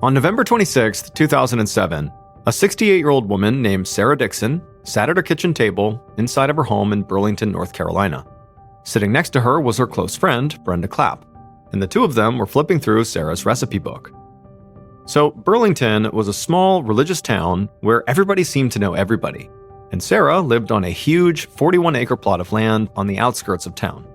On November 26, 2007, a 68-year-old woman named Sarah Dixon sat at her kitchen table inside of her home in Burlington, North Carolina. Sitting next to her was her close friend, Brenda Clapp, and the two of them were flipping through Sarah's recipe book. So, Burlington was a small, religious town where everybody seemed to know everybody, and Sarah lived on a huge 41-acre plot of land on the outskirts of town.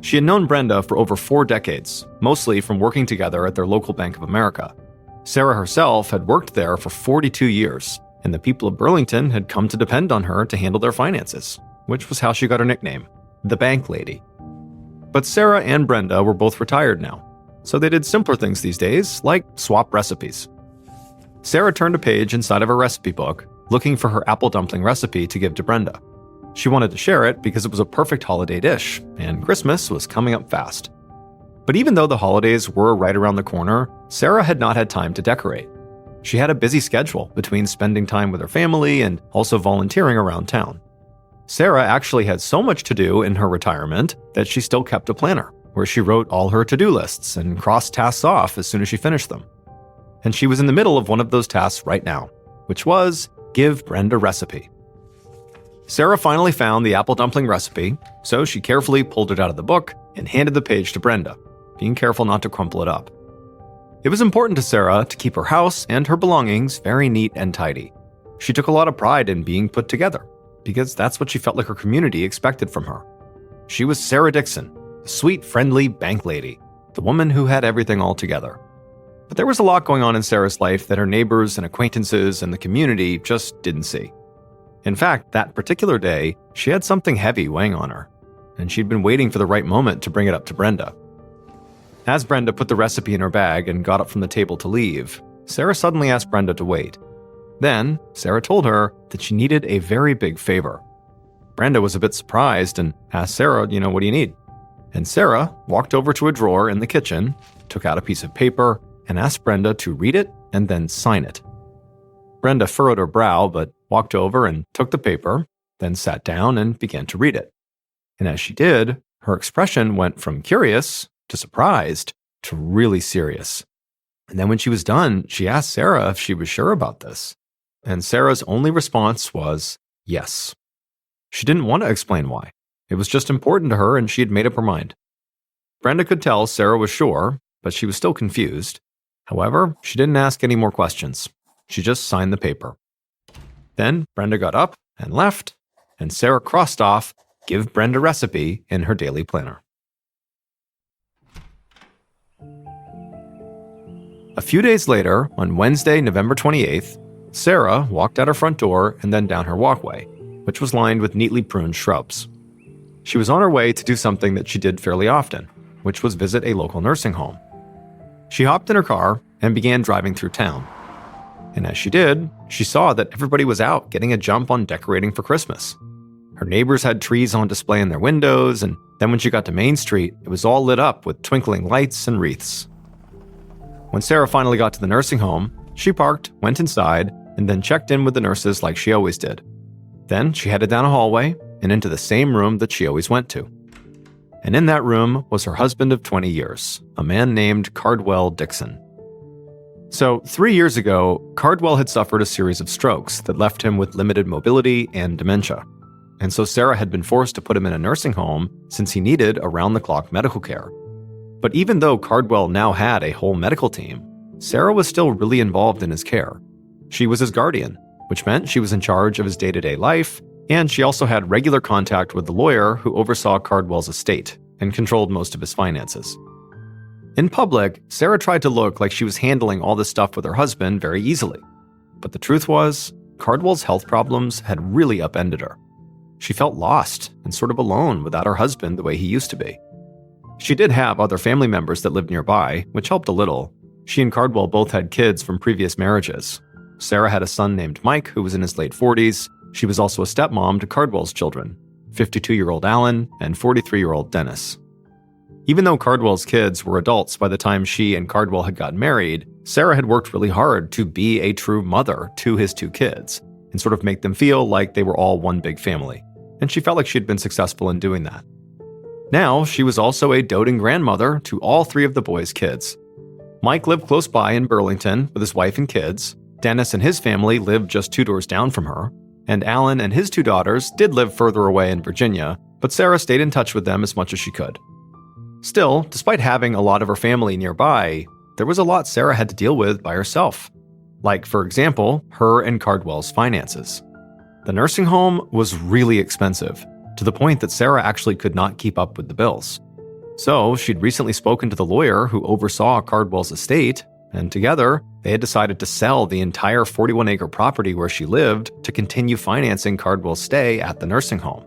She had known Brenda for over 4 decades, mostly from working together at their local Bank of America. Sarah herself had worked there for 42 years, and the people of Burlington had come to depend on her to handle their finances, which was how she got her nickname, the Bank Lady. But Sarah and Brenda were both retired now, so they did simpler things these days, like swap recipes. Sarah turned a page inside of her recipe book, looking for her apple dumpling recipe to give to Brenda. She wanted to share it because it was a perfect holiday dish, and Christmas was coming up fast. But even though the holidays were right around the corner, Sarah had not had time to decorate. She had a busy schedule between spending time with her family and also volunteering around town. Sarah actually had so much to do in her retirement that she still kept a planner, where she wrote all her to-do lists and crossed tasks off as soon as she finished them. And she was in the middle of one of those tasks right now, which was give Brenda a recipe. Sarah finally found the apple dumpling recipe, so she carefully pulled it out of the book and handed the page to Brenda, being careful not to crumple it up. It was important to Sarah to keep her house and her belongings very neat and tidy. She took a lot of pride in being put together, because that's what she felt like her community expected from her. She was Sarah Dixon, the sweet, friendly bank lady, the woman who had everything all together. But there was a lot going on in Sarah's life that her neighbors and acquaintances and the community just didn't see. In fact, that particular day, she had something heavy weighing on her, and she'd been waiting for the right moment to bring it up to Brenda. As Brenda put the recipe in her bag and got up from the table to leave, Sarah suddenly asked Brenda to wait. Then, Sarah told her that she needed a very big favor. Brenda was a bit surprised and asked Sarah, what do you need? And Sarah walked over to a drawer in the kitchen, took out a piece of paper, and asked Brenda to read it and then sign it. Brenda furrowed her brow, but walked over and took the paper, then sat down and began to read it. And as she did, her expression went from curious to surprised to really serious. And then when she was done, she asked Sarah if she was sure about this. And Sarah's only response was yes. She didn't want to explain why. It was just important to her and she had made up her mind. Brenda could tell Sarah was sure, but she was still confused. However, she didn't ask any more questions. She just signed the paper. Then Brenda got up and left, and Sarah crossed off give Brenda recipe in her daily planner. A few days later, on Wednesday, November 28th, Sarah walked out her front door and then down her walkway, which was lined with neatly pruned shrubs. She was on her way to do something that she did fairly often, which was visit a local nursing home. She hopped in her car and began driving through town. And as she did, she saw that everybody was out getting a jump on decorating for Christmas. Her neighbors had trees on display in their windows, and then when she got to Main Street, it was all lit up with twinkling lights and wreaths. When Sarah finally got to the nursing home, she parked, went inside, and then checked in with the nurses like she always did. Then she headed down a hallway and into the same room that she always went to. And in that room was her husband of 20 years, a man named Cardwell Dixon. So, 3 years ago, Cardwell had suffered a series of strokes that left him with limited mobility and dementia. And so Sarah had been forced to put him in a nursing home since he needed around-the-clock medical care. But even though Cardwell now had a whole medical team, Sarah was still really involved in his care. She was his guardian, which meant she was in charge of his day-to-day life, and she also had regular contact with the lawyer who oversaw Cardwell's estate and controlled most of his finances. In public, Sarah tried to look like she was handling all this stuff with her husband very easily. But the truth was, Cardwell's health problems had really upended her. She felt lost and sort of alone without her husband the way he used to be. She did have other family members that lived nearby, which helped a little. She and Cardwell both had kids from previous marriages. Sarah had a son named Mike who was in his late 40s. She was also a stepmom to Cardwell's children, 52-year-old Alan and 43-year-old Dennis. Even though Cardwell's kids were adults by the time she and Cardwell had gotten married, Sarah had worked really hard to be a true mother to his 2 kids and sort of make them feel like they were all one big family. And she felt like she had been successful in doing that. Now, she was also a doting grandmother to all 3 of the boys' kids. Mike lived close by in Burlington with his wife and kids. Dennis and his family lived just 2 doors down from her. And Alan and his 2 daughters did live further away in Virginia, but Sarah stayed in touch with them as much as she could. Still, despite having a lot of her family nearby, there was a lot Sarah had to deal with by herself. Like, for example, her and Cardwell's finances. The nursing home was really expensive, to the point that Sarah actually could not keep up with the bills. So, she'd recently spoken to the lawyer who oversaw Cardwell's estate, and together, they had decided to sell the entire 41-acre property where she lived to continue financing Cardwell's stay at the nursing home.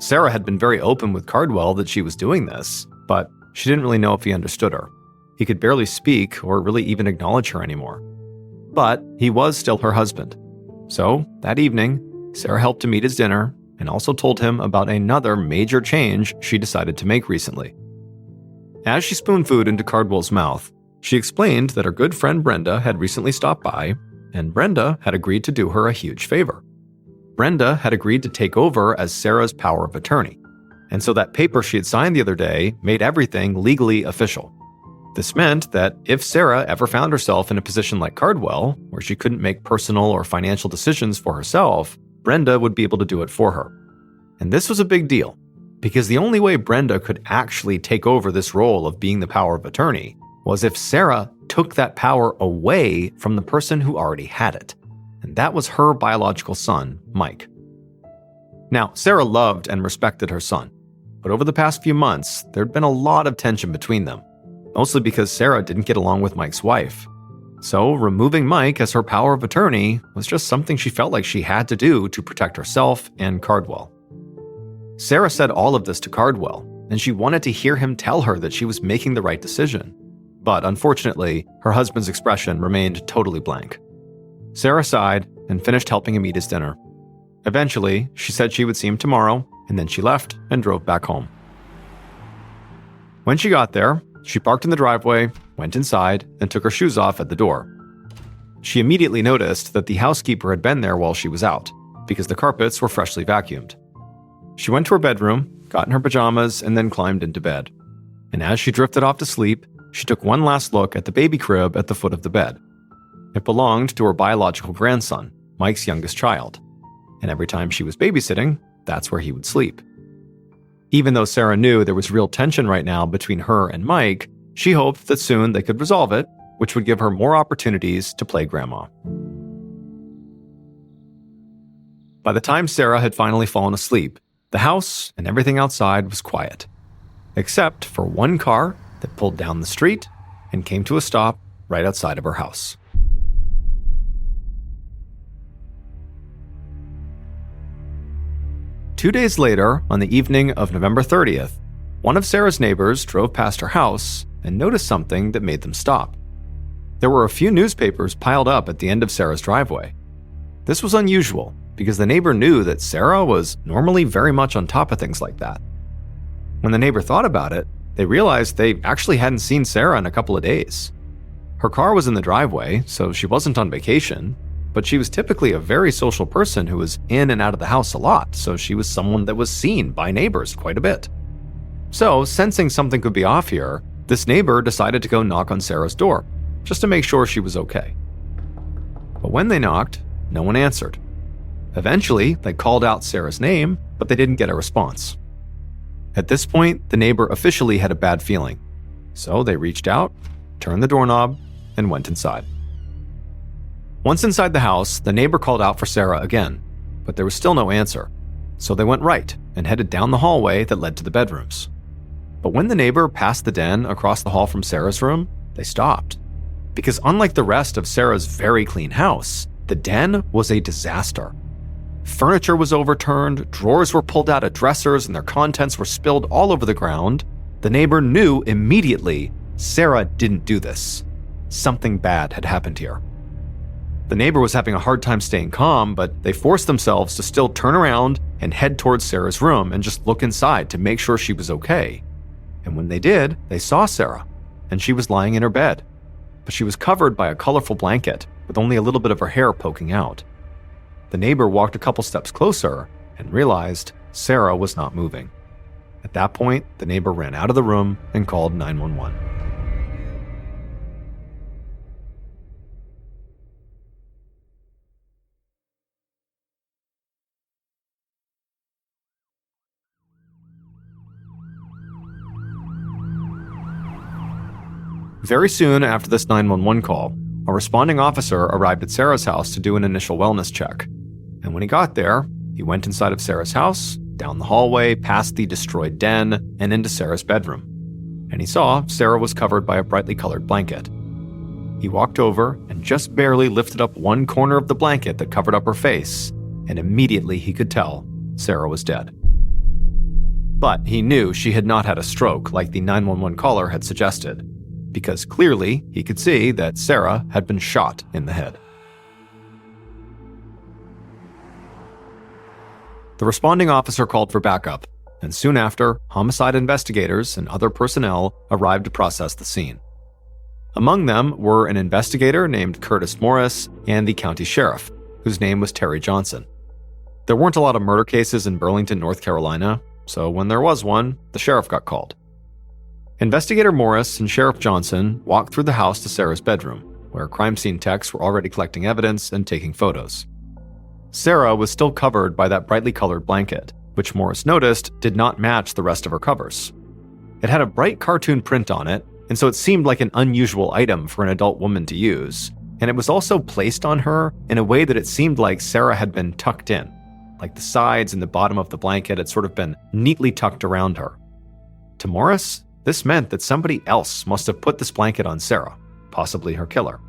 Sarah had been very open with Cardwell that she was doing this, but she didn't really know if he understood her. He could barely speak or really even acknowledge her anymore. But he was still her husband. So, that evening, Sarah helped him eat his dinner and also told him about another major change she decided to make recently. As she spooned food into Cardwell's mouth, she explained that her good friend Brenda had recently stopped by, and Brenda had agreed to do her a huge favor. Brenda had agreed to take over as Sarah's power of attorney, and so that paper she had signed the other day made everything legally official. This meant that if Sarah ever found herself in a position like Cardwell, where she couldn't make personal or financial decisions for herself, Brenda would be able to do it for her. And this was a big deal, because the only way Brenda could actually take over this role of being the power of attorney was if Sarah took that power away from the person who already had it. And that was her biological son, Mike. Now, Sarah loved and respected her son, but over the past few months, there'd been a lot of tension between them, mostly because Sarah didn't get along with Mike's wife. So, removing Mike as her power of attorney was just something she felt like she had to do to protect herself and Cardwell. Sarah said all of this to Cardwell, and she wanted to hear him tell her that she was making the right decision. But unfortunately, her husband's expression remained totally blank. Sarah sighed and finished helping him eat his dinner. Eventually, she said she would see him tomorrow, and then she left and drove back home. When she got there, she parked in the driveway, went inside, and took her shoes off at the door. She immediately noticed that the housekeeper had been there while she was out, because the carpets were freshly vacuumed. She went to her bedroom, got in her pajamas, and then climbed into bed. And as she drifted off to sleep, she took one last look at the baby crib at the foot of the bed. It belonged to her biological grandson, Mike's youngest child. And every time she was babysitting, that's where he would sleep. Even though Sarah knew there was real tension right now between her and Mike, she hoped that soon they could resolve it, which would give her more opportunities to play grandma. By the time Sarah had finally fallen asleep, the house and everything outside was quiet, except for one car that pulled down the street and came to a stop right outside of her house. Two days later, on the evening of November 30th, one of Sarah's neighbors drove past her house and noticed something that made them stop. There were a few newspapers piled up at the end of Sarah's driveway. This was unusual because the neighbor knew that Sarah was normally very much on top of things like that. When the neighbor thought about it, they realized they actually hadn't seen Sarah in a couple of days. Her car was in the driveway, so she wasn't on vacation, but she was typically a very social person who was in and out of the house a lot, so she was someone that was seen by neighbors quite a bit. So, sensing something could be off here, this neighbor decided to go knock on Sarah's door, just to make sure she was okay. But when they knocked, no one answered. Eventually, they called out Sarah's name, but they didn't get a response. At this point, the neighbor officially had a bad feeling, so they reached out, turned the doorknob, and went inside. Once inside the house, the neighbor called out for Sarah again, but there was still no answer, so they went right and headed down the hallway that led to the bedrooms. But when the neighbor passed the den across the hall from Sarah's room, they stopped. Because unlike the rest of Sarah's very clean house, the den was a disaster. Furniture was overturned, drawers were pulled out of dressers, and their contents were spilled all over the ground. The neighbor knew immediately Sarah didn't do this. Something bad had happened here. The neighbor was having a hard time staying calm, but they forced themselves to still turn around and head towards Sarah's room and just look inside to make sure she was okay. And when they did, they saw Sarah, and she was lying in her bed. But she was covered by a colorful blanket with only a little bit of her hair poking out. The neighbor walked a couple steps closer and realized Sarah was not moving. At that point, the neighbor ran out of the room and called 911. Very soon after this 911 call, a responding officer arrived at Sarah's house to do an initial wellness check. And when he got there, he went inside of Sarah's house, down the hallway, past the destroyed den, and into Sarah's bedroom. And he saw Sarah was covered by a brightly colored blanket. He walked over and just barely lifted up one corner of the blanket that covered up her face, and immediately he could tell Sarah was dead. But he knew she had not had a stroke like the 911 caller had suggested, because clearly he could see that Sarah had been shot in the head. The responding officer called for backup, and soon after, homicide investigators and other personnel arrived to process the scene. Among them were an investigator named Curtis Morris and the county sheriff, whose name was Terry Johnson. There weren't a lot of murder cases in Burlington, North Carolina, so when there was one, the sheriff got called. Investigator Morris and Sheriff Johnson walked through the house to Sarah's bedroom, where crime scene techs were already collecting evidence and taking photos. Sarah was still covered by that brightly colored blanket, which Morris noticed did not match the rest of her covers. It had a bright cartoon print on it, and so it seemed like an unusual item for an adult woman to use, and it was also placed on her in a way that it seemed like Sarah had been tucked in, like the sides and the bottom of the blanket had sort of been neatly tucked around her. To Morris, this meant that somebody else must have put this blanket on Sarah, possibly her killer.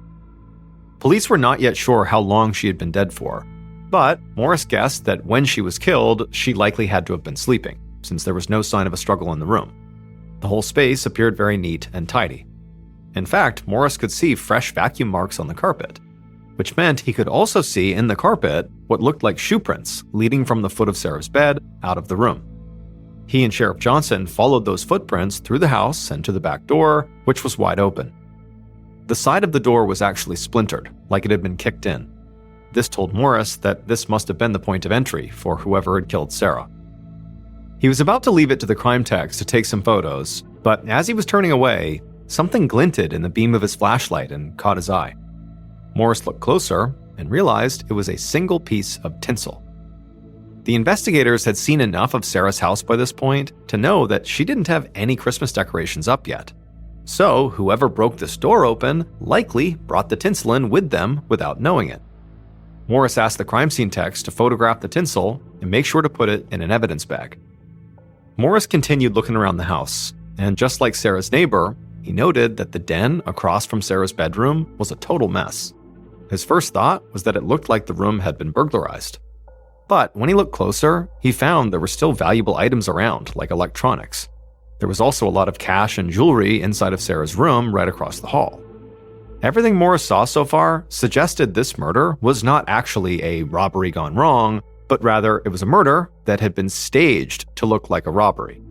Police were not yet sure how long she had been dead for, but Morris guessed that when she was killed, she likely had to have been sleeping, since there was no sign of a struggle in the room. The whole space appeared very neat and tidy. In fact, Morris could see fresh vacuum marks on the carpet, which meant he could also see in the carpet what looked like shoe prints leading from the foot of Sarah's bed out of the room. He and Sheriff Johnson followed those footprints through the house and to the back door, which was wide open. The side of the door was actually splintered, like it had been kicked in. This told Morris that this must have been the point of entry for whoever had killed Sarah. He was about to leave it to the crime techs to take some photos, but as he was turning away, something glinted in the beam of his flashlight and caught his eye. Morris looked closer and realized it was a single piece of tinsel. The investigators had seen enough of Sarah's house by this point to know that she didn't have any Christmas decorations up yet. So whoever broke this door open likely brought the tinsel in with them without knowing it. Morris asked the crime scene techs to photograph the tinsel and make sure to put it in an evidence bag. Morris continued looking around the house, and just like Sarah's neighbor, he noted that the den across from Sarah's bedroom was a total mess. His first thought was that it looked like the room had been burglarized. But when he looked closer, he found there were still valuable items around, like electronics. There was also a lot of cash and jewelry inside of Sarah's room right across the hall. Everything Morris saw so far suggested this murder was not actually a robbery gone wrong, but rather it was a murder that had been staged to look like a robbery.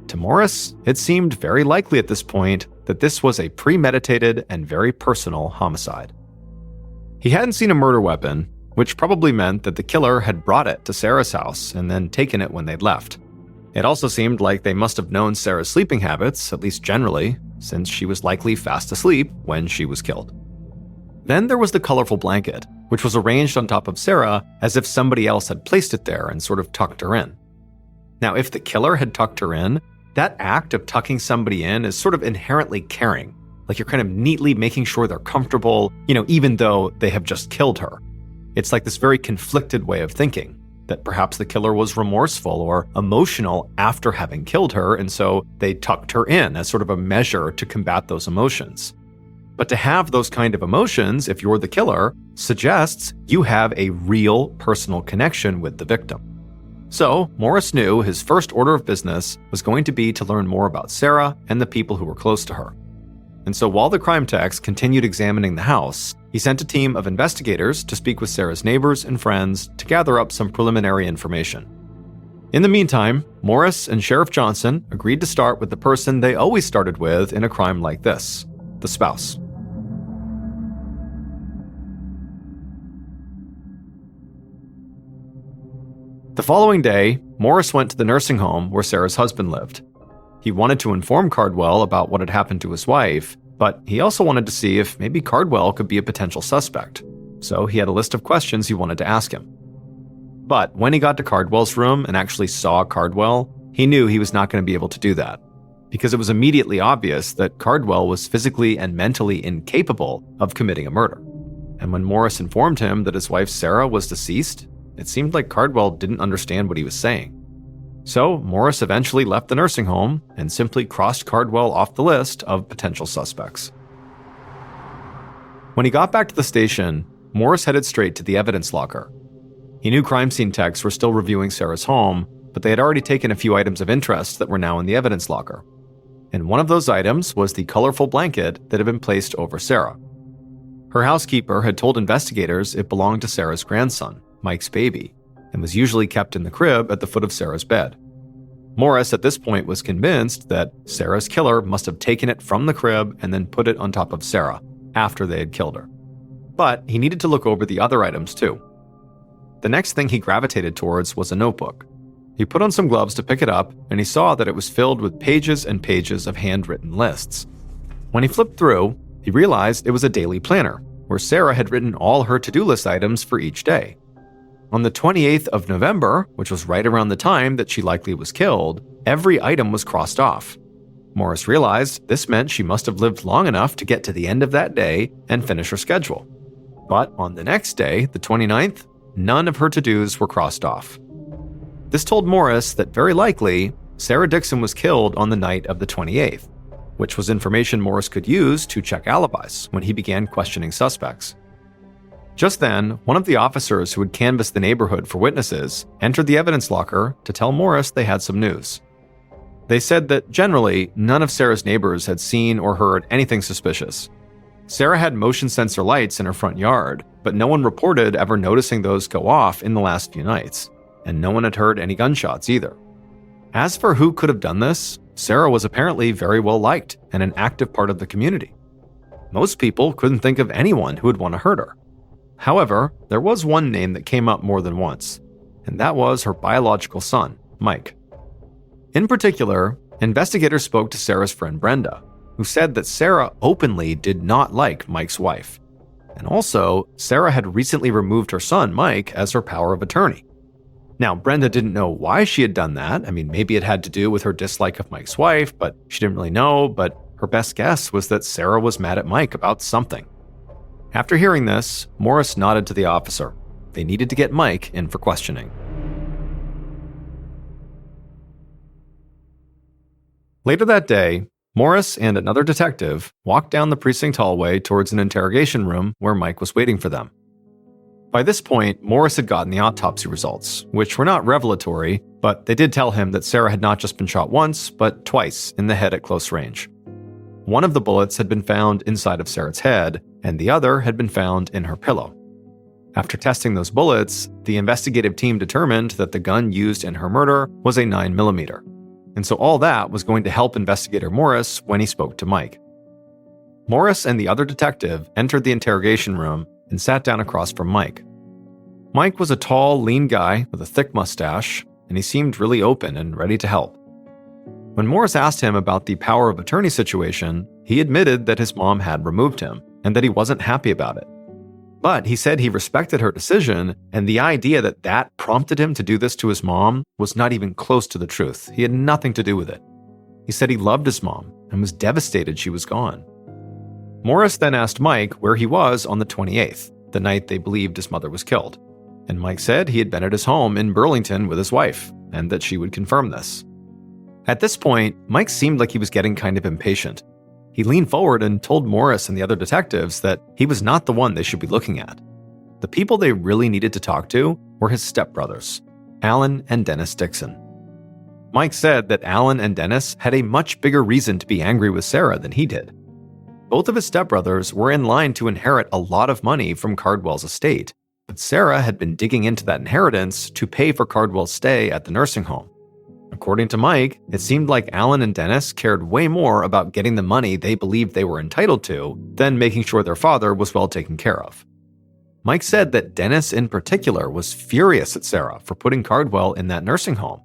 To Morris, it seemed very likely at this point that this was a premeditated and very personal homicide. He hadn't seen a murder weapon, which probably meant that the killer had brought it to Sarah's house and then taken it when they'd left. It also seemed like they must have known Sarah's sleeping habits, at least generally, since she was likely fast asleep when she was killed. Then there was the colorful blanket, which was arranged on top of Sarah as if somebody else had placed it there and sort of tucked her in. Now, if the killer had tucked her in, that act of tucking somebody in is sort of inherently caring, like you're kind of neatly making sure they're comfortable, even though they have just killed her. It's like this very conflicted way of thinking, that perhaps the killer was remorseful or emotional after having killed her, and so they tucked her in as sort of a measure to combat those emotions. But to have those kind of emotions, if you're the killer, suggests you have a real personal connection with the victim. So Morris knew his first order of business was going to be to learn more about Sarah and the people who were close to her. And so while the crime techs continued examining the house, he sent a team of investigators to speak with Sarah's neighbors and friends to gather up some preliminary information. In the meantime, Morris and Sheriff Johnson agreed to start with the person they always started with in a crime like this, the spouse. The following day, Morris went to the nursing home where Sarah's husband lived. He wanted to inform Cardwell about what had happened to his wife, but he also wanted to see if maybe Cardwell could be a potential suspect. So he had a list of questions he wanted to ask him. But when he got to Cardwell's room and actually saw Cardwell, he knew he was not going to be able to do that. because it was immediately obvious that Cardwell was physically and mentally incapable of committing a murder. And when Morris informed him that his wife Sarah was deceased, it seemed like Cardwell didn't understand what he was saying. So Morris eventually left the nursing home and simply crossed Cardwell off the list of potential suspects. When he got back to the station, Morris headed straight to the evidence locker. He knew crime scene techs were still reviewing Sarah's home, but they had already taken a few items of interest that were now in the evidence locker. And one of those items was the colorful blanket that had been placed over Sarah. Her housekeeper had told investigators it belonged to Sarah's grandson, Mike's baby, and was usually kept in the crib at the foot of Sarah's bed. Morris at this point was convinced that Sarah's killer must have taken it from the crib and then put it on top of Sarah after they had killed her. But he needed to look over the other items too. The next thing he gravitated towards was a notebook. He put on some gloves to pick it up, and he saw that it was filled with pages and pages of handwritten lists. When he flipped through, he realized it was a daily planner, where Sarah had written all her to-do list items for each day. On the 28th of November, which was right around the time that she likely was killed, every item was crossed off. Morris realized this meant she must have lived long enough to get to the end of that day and finish her schedule. But on the next day, the 29th, none of her to-dos were crossed off. This told Morris that very likely, Sarah Dixon was killed on the night of the 28th, which was information Morris could use to check alibis when he began questioning suspects. Just then, one of the officers who had canvassed the neighborhood for witnesses entered the evidence locker to tell Morris they had some news. They said that generally, none of Sarah's neighbors had seen or heard anything suspicious. Sarah had motion sensor lights in her front yard, but no one reported ever noticing those go off in the last few nights, and no one had heard any gunshots either. As for who could have done this, Sarah was apparently very well liked and an active part of the community. Most people couldn't think of anyone who would want to hurt her. However, there was one name that came up more than once, and that was her biological son, Mike. In particular, investigators spoke to Sarah's friend Brenda, who said that Sarah openly did not like Mike's wife. And also, Sarah had recently removed her son, Mike, as her power of attorney. Now, Brenda didn't know why she had done that. I mean, maybe it had to do with her dislike of Mike's wife, but she didn't really know. But her best guess was that Sarah was mad at Mike about something. After hearing this, Morris nodded to the officer. They needed to get Mike in for questioning. Later that day, Morris and another detective walked down the precinct hallway towards an interrogation room where Mike was waiting for them. By this point, Morris had gotten the autopsy results, which were not revelatory, but they did tell him that Sarah had not just been shot once, but twice in the head at close range. One of the bullets had been found inside of Sarah's head, and the other had been found in her pillow. After testing those bullets, the investigative team determined that the gun used in her murder was a 9mm. And so all that was going to help investigator Morris when he spoke to Mike. Morris and the other detective entered the interrogation room and sat down across from Mike. Mike was a tall, lean guy with a thick mustache, and he seemed really open and ready to help. When Morris asked him about the power of attorney situation, he admitted that his mom had removed him and that he wasn't happy about it. But he said he respected her decision, and the idea that that prompted him to do this to his mom was not even close to the truth. He had nothing to do with it. He said he loved his mom and was devastated she was gone. Morris then asked Mike where he was on the 28th, the night they believed his mother was killed. And Mike said he had been at his home in Burlington with his wife, and that she would confirm this. At this point, Mike seemed like he was getting kind of impatient. He leaned forward and told Morris and the other detectives that he was not the one they should be looking at. The people they really needed to talk to were his stepbrothers, Alan and Dennis Dixon. Mike said that Alan and Dennis had a much bigger reason to be angry with Sarah than he did. Both of his stepbrothers were in line to inherit a lot of money from Cardwell's estate, but Sarah had been digging into that inheritance to pay for Cardwell's stay at the nursing home. According to Mike, it seemed like Alan and Dennis cared way more about getting the money they believed they were entitled to than making sure their father was well taken care of. Mike said that Dennis in particular was furious at Sarah for putting Cardwell in that nursing home.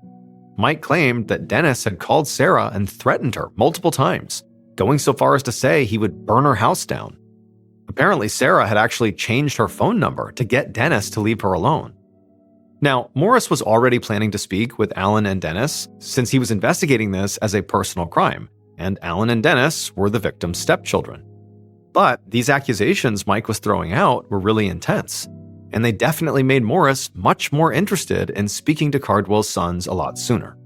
Mike claimed that Dennis had called Sarah and threatened her multiple times, going so far as to say he would burn her house down. Apparently, Sarah had actually changed her phone number to get Dennis to leave her alone. Now, Morris was already planning to speak with Alan and Dennis since he was investigating this as a personal crime, and Alan and Dennis were the victim's stepchildren. But these accusations Mike was throwing out were really intense, and they definitely made Morris much more interested in speaking to Cardwell's sons a lot sooner.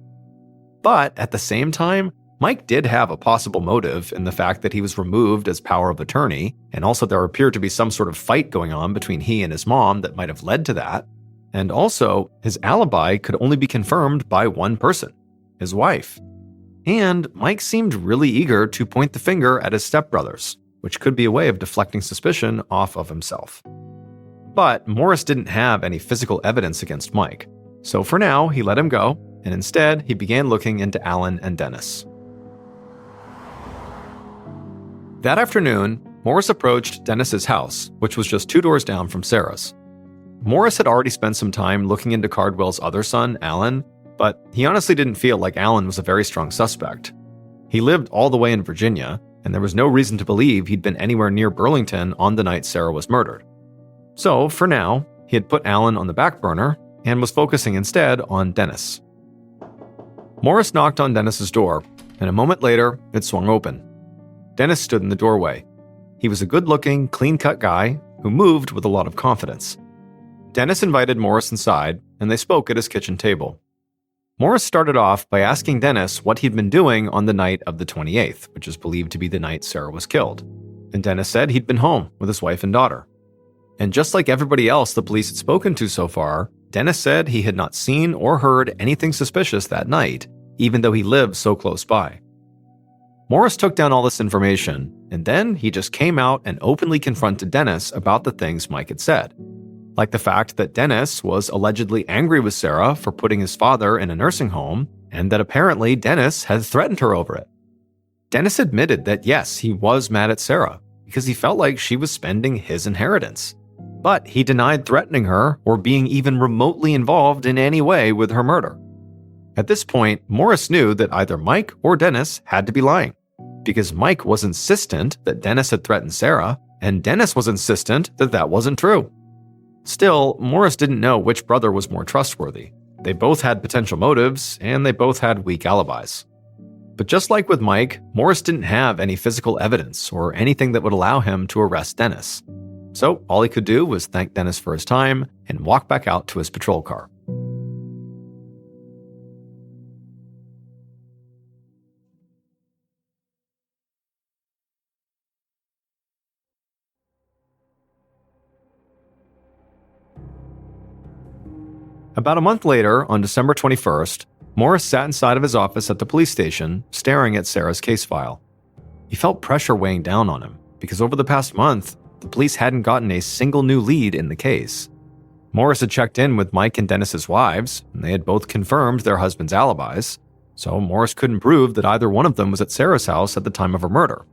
But at the same time, Mike did have a possible motive in the fact that he was removed as power of attorney, and also there appeared to be some sort of fight going on between he and his mom that might have led to that. And also, his alibi could only be confirmed by one person, his wife. And Mike seemed really eager to point the finger at his stepbrothers, which could be a way of deflecting suspicion off of himself. But Morris didn't have any physical evidence against Mike, so for now he let him go, and instead he began looking into Alan and Dennis. That afternoon, Morris approached Dennis's house, which was just 2 doors down from Sarah's. Morris had already spent some time looking into Cardwell's other son, Alan, but he honestly didn't feel like Alan was a very strong suspect. He lived all the way in Virginia, and there was no reason to believe he'd been anywhere near Burlington on the night Sarah was murdered. So, for now, he had put Alan on the back burner and was focusing instead on Dennis. Morris knocked on Dennis's door, and a moment later, it swung open. Dennis stood in the doorway. He was a good-looking, clean-cut guy who moved with a lot of confidence. Dennis invited Morris inside, and they spoke at his kitchen table. Morris started off by asking Dennis what he'd been doing on the night of the 28th, which is believed to be the night Sarah was killed. And Dennis said he'd been home with his wife and daughter. And just like everybody else the police had spoken to so far, Dennis said he had not seen or heard anything suspicious that night, even though he lived so close by. Morris took down all this information, and then he just came out and openly confronted Dennis about the things Mike had said. Like the fact that Dennis was allegedly angry with Sarah for putting his father in a nursing home, and that apparently Dennis had threatened her over it. Dennis admitted that yes, he was mad at Sarah, because he felt like she was spending his inheritance. But he denied threatening her or being even remotely involved in any way with her murder. At this point, Morris knew that either Mike or Dennis had to be lying, because Mike was insistent that Dennis had threatened Sarah, and Dennis was insistent that that wasn't true. Still, Morris didn't know which brother was more trustworthy. They both had potential motives, and they both had weak alibis. But just like with Mike, Morris didn't have any physical evidence or anything that would allow him to arrest Dennis. So all he could do was thank Dennis for his time and walk back out to his patrol car. About a month later, on December 21st, Morris sat inside of his office at the police station, staring at Sarah's case file. He felt pressure weighing down on him, because over the past month, the police hadn't gotten a single new lead in the case. Morris had checked in with Mike and Dennis's wives, and they had both confirmed their husbands' alibis, so Morris couldn't prove that either one of them was at Sarah's house at the time of her murder.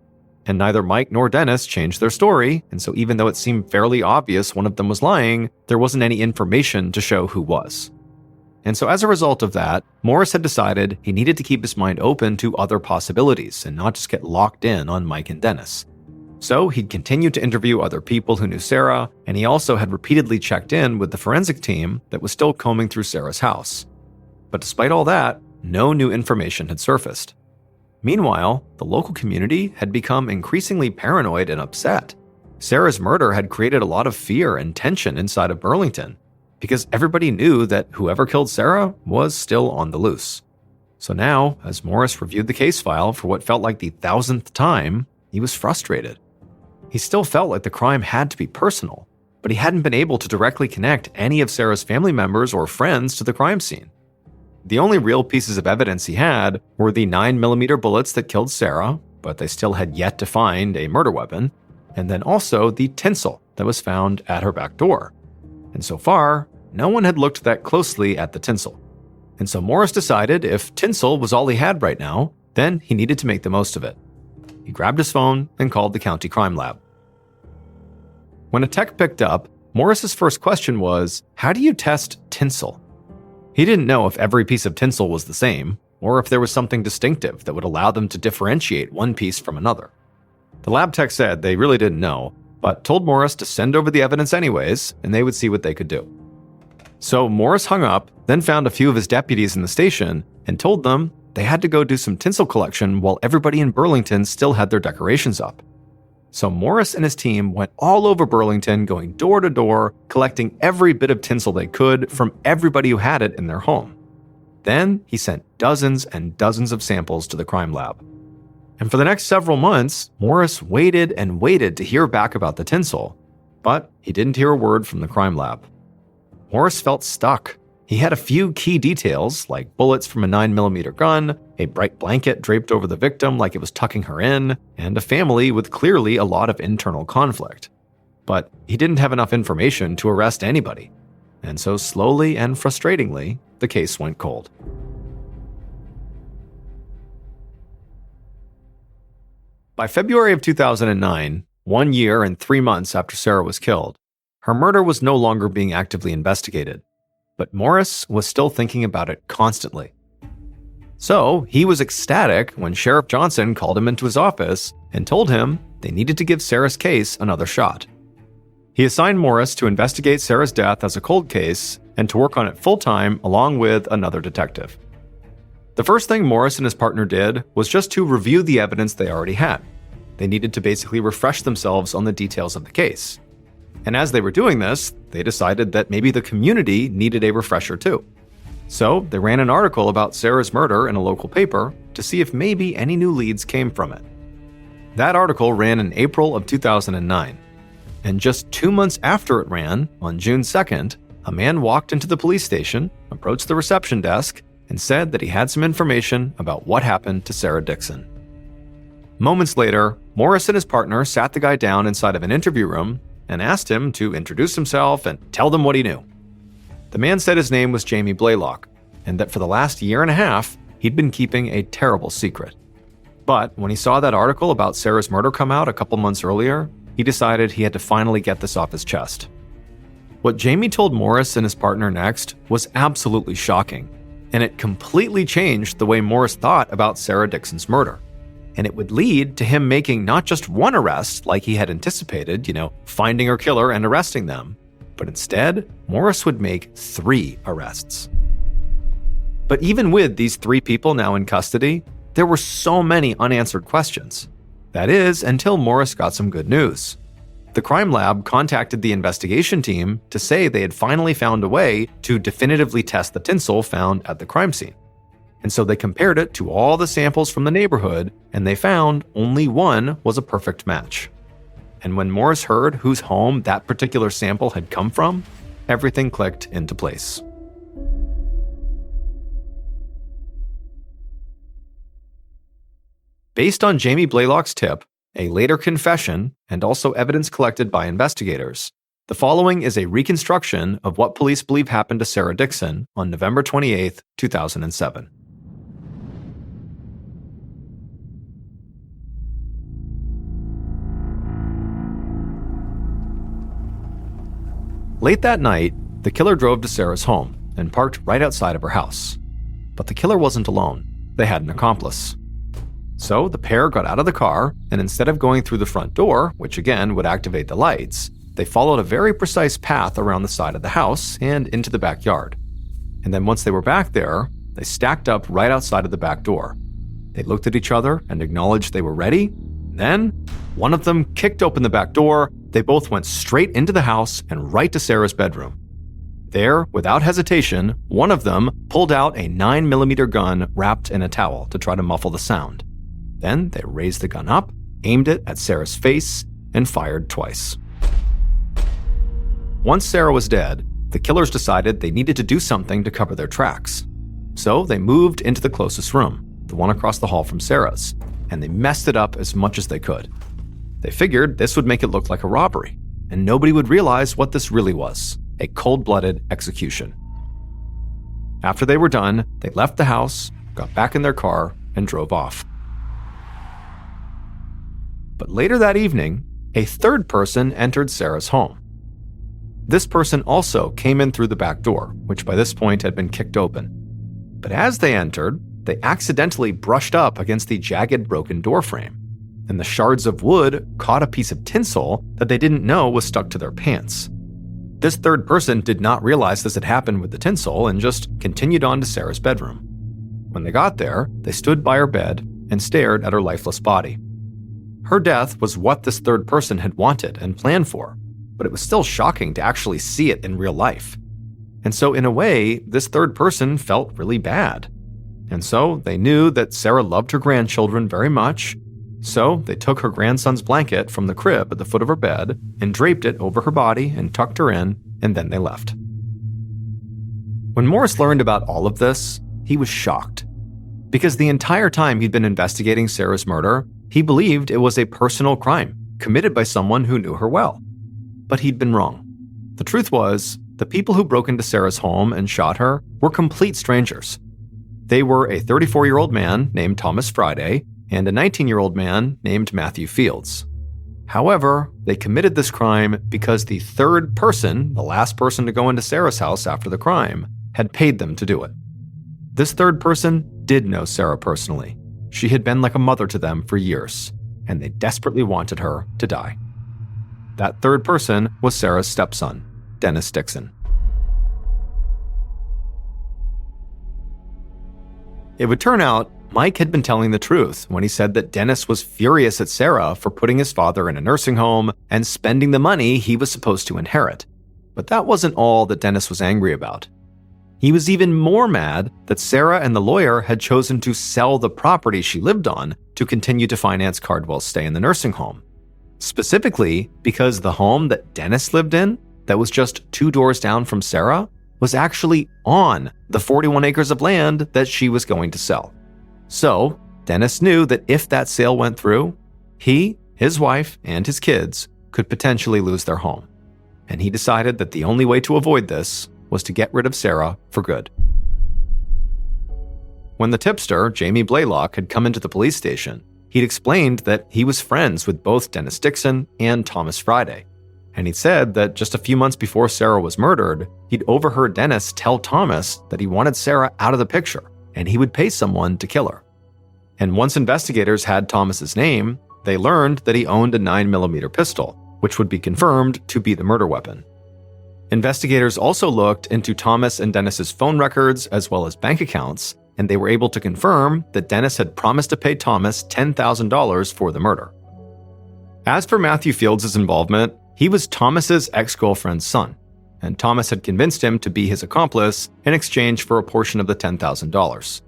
And neither Mike nor Dennis changed their story, and so even though it seemed fairly obvious one of them was lying, there wasn't any information to show who was. And so as a result of that, Morris had decided he needed to keep his mind open to other possibilities and not just get locked in on Mike and Dennis. So he'd continued to interview other people who knew Sarah, and he also had repeatedly checked in with the forensic team that was still combing through Sarah's house. But despite all that, no new information had surfaced. Meanwhile, the local community had become increasingly paranoid and upset. Sarah's murder had created a lot of fear and tension inside of Burlington, because everybody knew that whoever killed Sarah was still on the loose. So now, as Morris reviewed the case file for what felt like the 1,000th time, he was frustrated. He still felt like the crime had to be personal, but he hadn't been able to directly connect any of Sarah's family members or friends to the crime scene. The only real pieces of evidence he had were the 9mm bullets that killed Sarah, but they still had yet to find a murder weapon, and then also the tinsel that was found at her back door. And so far, no one had looked that closely at the tinsel. And so Morris decided if tinsel was all he had right now, then he needed to make the most of it. He grabbed his phone and called the county crime lab. When a tech picked up, Morris's first question was, how do you test tinsel? He didn't know if every piece of tinsel was the same, or if there was something distinctive that would allow them to differentiate one piece from another. The lab tech said they really didn't know, but told Morris to send over the evidence anyways, and they would see what they could do. So Morris hung up, then found a few of his deputies in the station and told them they had to go do some tinsel collection while everybody in Burlington still had their decorations up. So Morris and his team went all over Burlington, going door to door, collecting every bit of tinsel they could from everybody who had it in their home. Then he sent dozens and dozens of samples to the crime lab. And for the next several months, Morris waited and waited to hear back about the tinsel, but he didn't hear a word from the crime lab. Morris felt stuck. He had a few key details, like bullets from a 9mm gun, a bright blanket draped over the victim like it was tucking her in, and a family with clearly a lot of internal conflict. But he didn't have enough information to arrest anybody. And so slowly and frustratingly, the case went cold. By February of 2009, 1 year and 3 months after Sarah was killed, her murder was no longer being actively investigated. But Morris was still thinking about it constantly. So he was ecstatic when Sheriff Johnson called him into his office and told him they needed to give Sarah's case another shot. He assigned Morris to investigate Sarah's death as a cold case and to work on it full-time along with another detective. The first thing Morris and his partner did was just to review the evidence they already had. They needed to basically refresh themselves on the details of the case. And as they were doing this, they decided that maybe the community needed a refresher too. So they ran an article about Sarah's murder in a local paper to see if maybe any new leads came from it. That article ran in April of 2009. And just 2 months after it ran, on June 2nd, a man walked into the police station, approached the reception desk, and said that he had some information about what happened to Sarah Dixon. Moments later, Morris and his partner sat the guy down inside of an interview room and asked him to introduce himself and tell them what he knew. The man said his name was Jamie Blaylock, and that for the last year and a half, he'd been keeping a terrible secret. But when he saw that article about Sarah's murder come out a couple months earlier, he decided he had to finally get this off his chest. What Jamie told Morris and his partner next was absolutely shocking, and it completely changed the way Morris thought about Sarah Dixon's murder. And it would lead to him making not just one arrest like he had anticipated, finding her killer and arresting them, but instead, Morris would make 3 arrests. But even with these 3 people now in custody, there were so many unanswered questions. That is, until Morris got some good news. The crime lab contacted the investigation team to say they had finally found a way to definitively test the tinsel found at the crime scene. And so they compared it to all the samples from the neighborhood, and they found only one was a perfect match. And when Morris heard whose home that particular sample had come from, everything clicked into place. Based on Jamie Blaylock's tip, a later confession, and also evidence collected by investigators, the following is a reconstruction of what police believe happened to Sarah Dixon on November 28, 2007. Late that night, the killer drove to Sarah's home and parked right outside of her house. But the killer wasn't alone. They had an accomplice. So the pair got out of the car, and instead of going through the front door, which again would activate the lights, they followed a very precise path around the side of the house and into the backyard. And then once they were back there, they stacked up right outside of the back door. They looked at each other and acknowledged they were ready. Then, one of them kicked open the back door. They both went straight into the house and right to Sarah's bedroom. There, without hesitation, one of them pulled out a 9mm gun wrapped in a towel to try to muffle the sound. Then they raised the gun up, aimed it at Sarah's face, and fired twice. Once Sarah was dead, the killers decided they needed to do something to cover their tracks. So they moved into the closest room, the one across the hall from Sarah's, and they messed it up as much as they could. They figured this would make it look like a robbery, and nobody would realize what this really was, a cold-blooded execution. After they were done, they left the house, got back in their car, and drove off. But later that evening, a third person entered Sarah's home. This person also came in through the back door, which by this point had been kicked open. But as they entered, they accidentally brushed up against the jagged broken door frame, and the shards of wood caught a piece of tinsel that they didn't know was stuck to their pants. This third person did not realize this had happened with the tinsel and just continued on to Sarah's bedroom. When they got there, they stood by her bed and stared at her lifeless body. Her death was what this third person had wanted and planned for, but it was still shocking to actually see it in real life. And so in a way, this third person felt really bad. And so they knew that Sarah loved her grandchildren very much, so they took her grandson's blanket from the crib at the foot of her bed and draped it over her body and tucked her in, and then they left. When Morris learned about all of this, he was shocked. Because the entire time he'd been investigating Sarah's murder, he believed it was a personal crime committed by someone who knew her well. But he'd been wrong. The truth was, the people who broke into Sarah's home and shot her were complete strangers. They were a 34-year-old man named Thomas Friday and a 19-year-old man named Matthew Fields. However, they committed this crime because the third person, the last person to go into Sarah's house after the crime, had paid them to do it. This third person did know Sarah personally. She had been like a mother to them for years, and they desperately wanted her to die. That third person was Sarah's stepson, Dennis Dixon. It would turn out Mike had been telling the truth when he said that Dennis was furious at Sarah for putting his father in a nursing home and spending the money he was supposed to inherit. But that wasn't all that Dennis was angry about. He was even more mad that Sarah and the lawyer had chosen to sell the property she lived on to continue to finance Cardwell's stay in the nursing home. Specifically because the home that Dennis lived in, that was just 2 doors down from Sarah, was actually on the 41 acres of land that she was going to sell. So, Dennis knew that if that sale went through, he, his wife, and his kids could potentially lose their home. And he decided that the only way to avoid this was to get rid of Sarah for good. When the tipster, Jamie Blaylock, had come into the police station, he'd explained that he was friends with both Dennis Dixon and Thomas Friday. And he'd said that just a few months before Sarah was murdered, he'd overheard Dennis tell Thomas that he wanted Sarah out of the picture, and he would pay someone to kill her. And once investigators had Thomas's name, they learned that he owned a 9mm pistol, which would be confirmed to be the murder weapon. Investigators also looked into Thomas and Dennis's phone records as well as bank accounts, and they were able to confirm that Dennis had promised to pay Thomas $10,000 for the murder. As for Matthew Fields' involvement, he was Thomas's ex-girlfriend's son, and Thomas had convinced him to be his accomplice in exchange for a portion of the $10,000.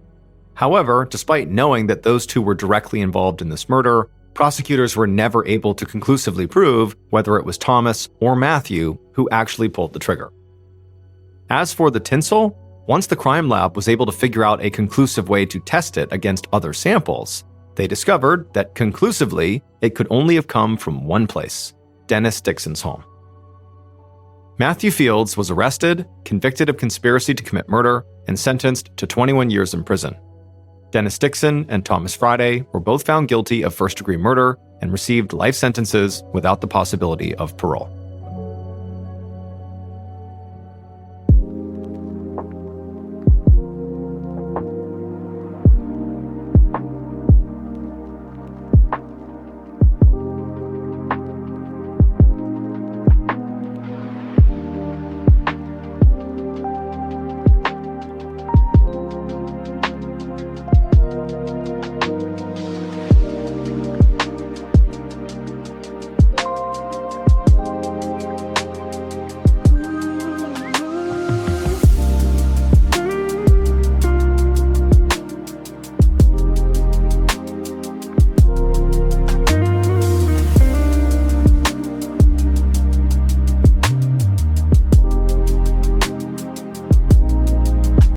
However, despite knowing that those two were directly involved in this murder, prosecutors were never able to conclusively prove whether it was Thomas or Matthew who actually pulled the trigger. As for the tinsel, once the crime lab was able to figure out a conclusive way to test it against other samples, they discovered that conclusively it could only have come from one place, Dennis Dixon's home. Matthew Fields was arrested, convicted of conspiracy to commit murder, and sentenced to 21 years in prison. Dennis Dixon and Thomas Friday were both found guilty of first-degree murder and received life sentences without the possibility of parole.